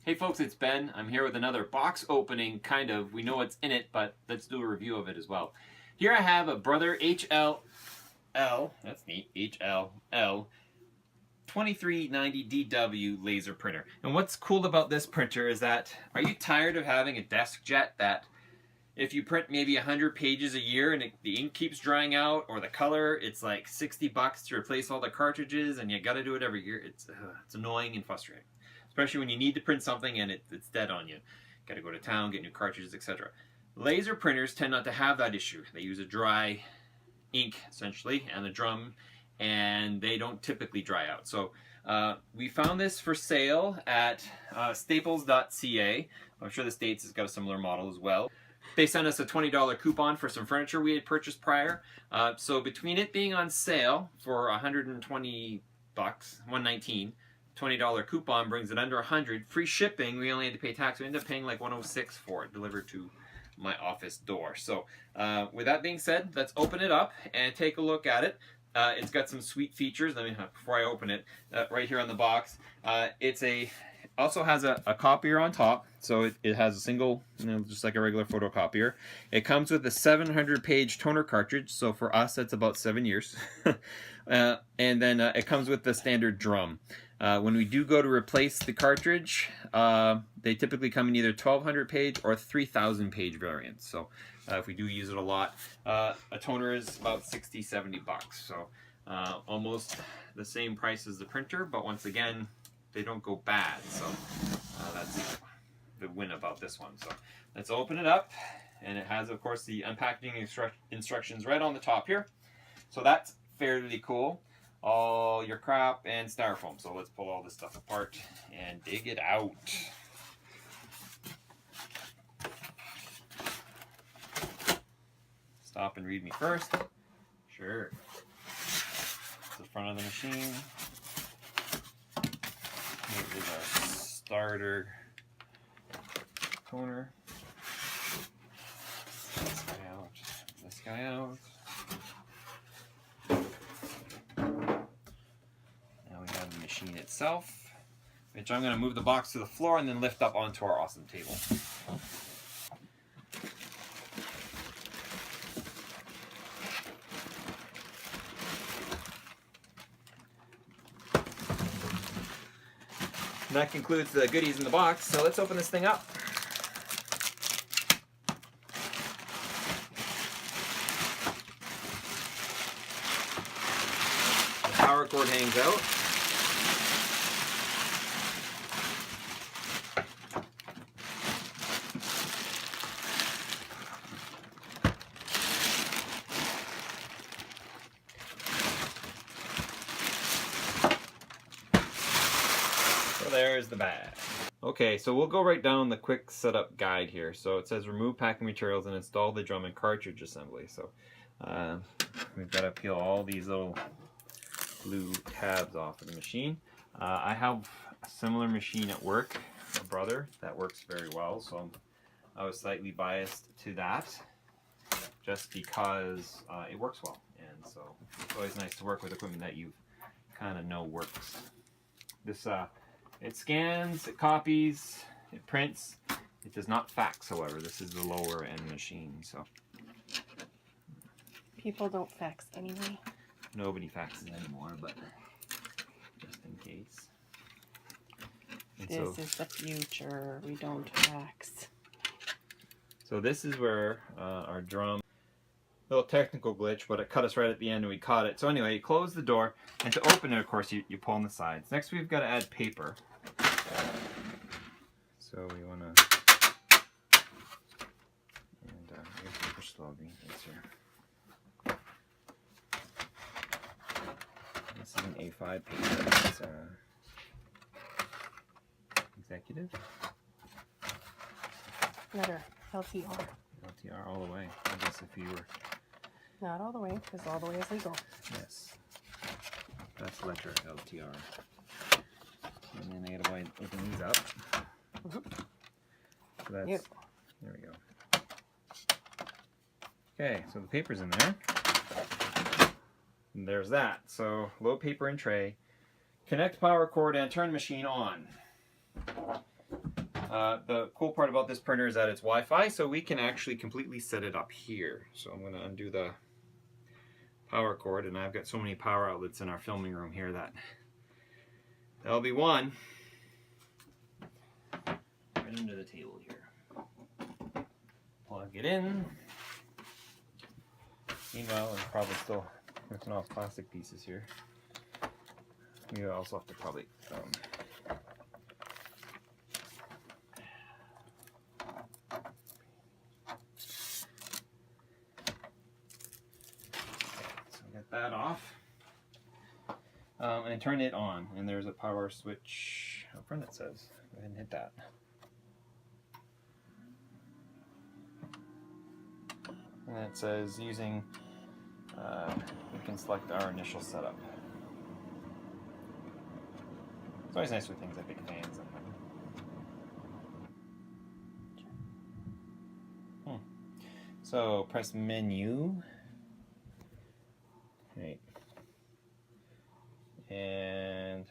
Hey folks, it's Ben. I'm here with another box opening, kind of. We know what's in it, but let's do a review of it as well. Here I have a Brother HL-L, that's neat, HL-L2390 DW laser printer. And what's cool about this printer is that, are you tired of having a desk jet that if you print maybe 100 pages a year and the ink keeps drying out, or the color, it's like $60 to replace all the cartridges and you gotta do it every year? It's annoying and frustrating. Especially when you need to print something and it's dead on you. Got to go to town, get new cartridges, etc. Laser printers tend not to have that issue. They use a dry ink, essentially, and a drum, and they don't typically dry out. So we found this for sale at staples.ca. I'm sure the States has got a similar model as well. They sent us a $20 coupon for some furniture we had purchased prior. So between it being on sale for $120, $119, $20 coupon brings it under $100. Free shipping, we only had to pay tax. We ended up paying like $106 for it, delivered to my office door. So with that being said, let's open it up and take a look at it. It's got some sweet features. Let me, before I open it, right here on the box, also has a copier on top. So it has a single, just like a regular photocopier. It comes with a 700-page toner cartridge. So for us, that's about 7 years. And then it comes with the standard drum. When we do go to replace the cartridge, they typically come in either 1,200 page or 3,000 page variants. So if we do use it a lot, a toner is about $60–70. So almost the same price as the printer, but once again, they don't go bad. So that's the win about this one. So let's open it up, and it has, of course, the unpacking instructions right on the top here. So that's fairly cool. All your crap and styrofoam. So let's pull all this stuff apart and dig it out. Stop and read me first. Sure. It's the front of the machine. Here is our starter toner. This guy out. This guy out. Machine itself, which I'm going to move the box to the floor and then lift up onto our awesome table. And that concludes the goodies in the box, so let's open this thing up. The power cord hangs out. There's the bag. Okay, so we'll go right down the quick setup guide here. So it says remove packing materials and install the drum and cartridge assembly. So we've got to peel all these little blue tabs off of the machine. I have a similar machine at work, a Brother, that works very well. So I was slightly biased to that just because it works well. And so it's always nice to work with equipment that you kind of know works. This it scans, it copies, it prints. It does not fax, however. This is the lower end machine, so. People don't fax anyway. Nobody faxes anymore, but just in case. And this is the future. We don't fax. So this is where our drum, little technical glitch, but it cut us right at the end and we caught it. So anyway, you close the door, and to open it, of course, you pull on the sides. Next, we've got to add paper. So we want to, and here's the push slowly. Here. This is an A5 paper. It's executive. Letter LTR. LTR all the way. I guess if you were. Not all the way, because all the way is legal. Yes. That's letter LTR. And then I gotta open these up. So that's, yep. There we go. Okay, so the paper's in there. And there's that. So load paper and tray. Connect power cord and turn machine on. The cool part about this printer is that it's Wi-Fi, so we can actually completely set it up here. So I'm going to undo the power cord, and I've got so many power outlets in our filming room here that that'll be one. Right under the table here. Plug it in. Meanwhile, I'm probably still ripping off plastic pieces here. You also have to probably so get that off and turn it on. And there's a power switch up front. It says, go ahead and hit that. And it says using. We can select our initial setup. It's always nice with things like big fans in them. So press menu. Right. And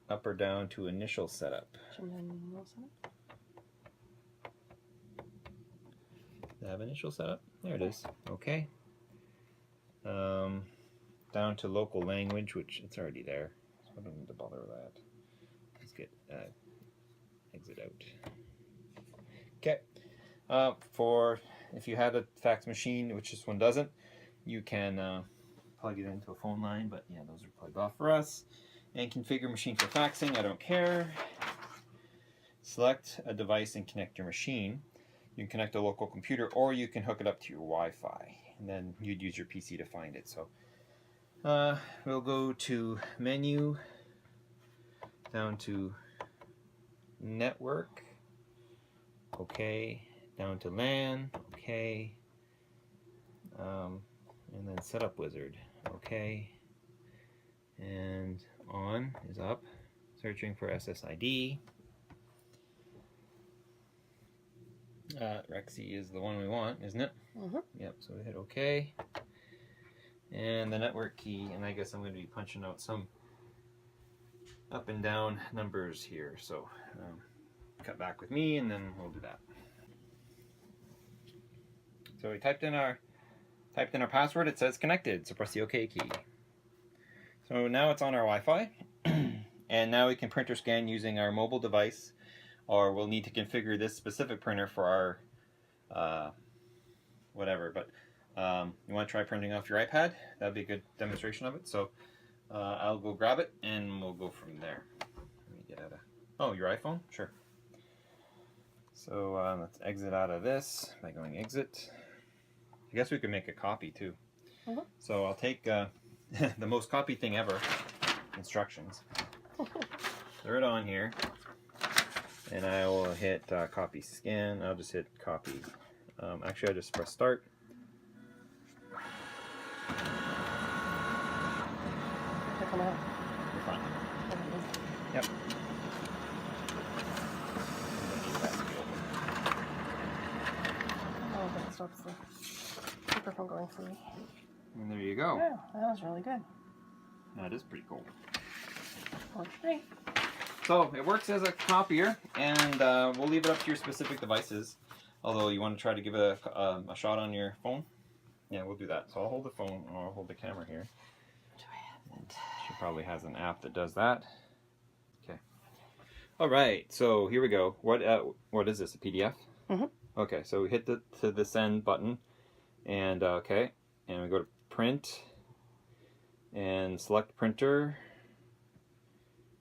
up or down to initial setup. Does it have initial setup? There it is. Okay. Down to local language, which it's already there, so I don't need to bother with that. Let's get exit out. Okay. For if you had a fax machine, which this one doesn't, you can plug it into a phone line, but yeah, those are plugged off for us. And configure machine for faxing, I don't care. Select a device and connect your machine. You can connect a local computer, or you can hook it up to your Wi-Fi, and then you'd use your PC to find it. So we'll go to menu, down to network, okay, down to LAN, okay, and then setup wizard, okay, and on is up, searching for SSID. Rexy is the one we want, isn't it? Mm-hmm. Yep, so we hit OK. And the network key, and I guess I'm going to be punching out some up and down numbers here. So cut back with me, and then we'll do that. So we typed in our password. It says connected, so press the OK key. So now it's on our Wi-Fi, and now we can print or scan using our mobile device. Or we'll need to configure this specific printer for our whatever. But you want to try printing off your iPad? That'd be a good demonstration of it. So I'll go grab it and we'll go from there. Let me get out of. Oh, your iPhone? Sure. So let's exit out of this by going exit. I guess we could make a copy too. Mm-hmm. So I'll take the most copy thing ever. Instructions. Throw it on here. And I will hit copy scan. I'll just hit copy. Actually, I'll just press start. Come on. You're fine. Yep. Oh, that stops the paper from going free. And there you go. Yeah, that was really good. That is pretty cool. Works great. So it works as a copier, and we'll leave it up to your specific devices. Although you want to try to give it a shot on your phone, yeah, we'll do that. So I'll hold the phone, or I'll hold the camera here. Do I have it? She probably has an app that does that. Okay. All right. So here we go. What is this? A PDF? Mm-hmm. Okay. So we hit the send button, and okay, and we go to print, and select printer.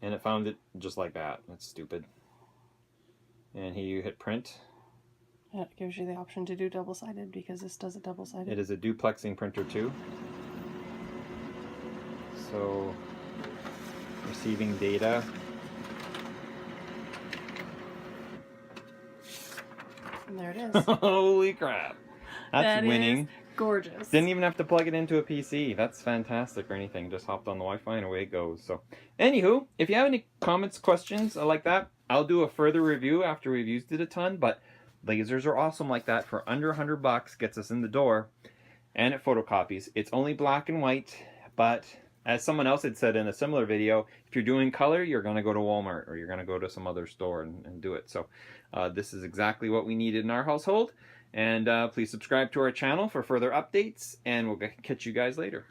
And it found it just like that. That's stupid. And here you hit print. Yeah, it gives you the option to do double-sided because this does it double-sided. It is a duplexing printer too. So, receiving data. And there it is. Holy crap. That's winning. Is gorgeous. Didn't even have to plug it into a PC. That's fantastic or anything. Just hopped on the Wi-Fi and away it goes. So, anywho, if you have any comments, questions like that, I'll do a further review after we've used it a ton. But lasers are awesome like that. For under $100, gets us in the door, and it photocopies. It's only black and white, but As someone else had said in a similar video, if you're doing color, you're going to go to Walmart or you're going to go to some other store and do it. So this is exactly what we needed in our household. And please subscribe to our channel for further updates, and we'll catch you guys later.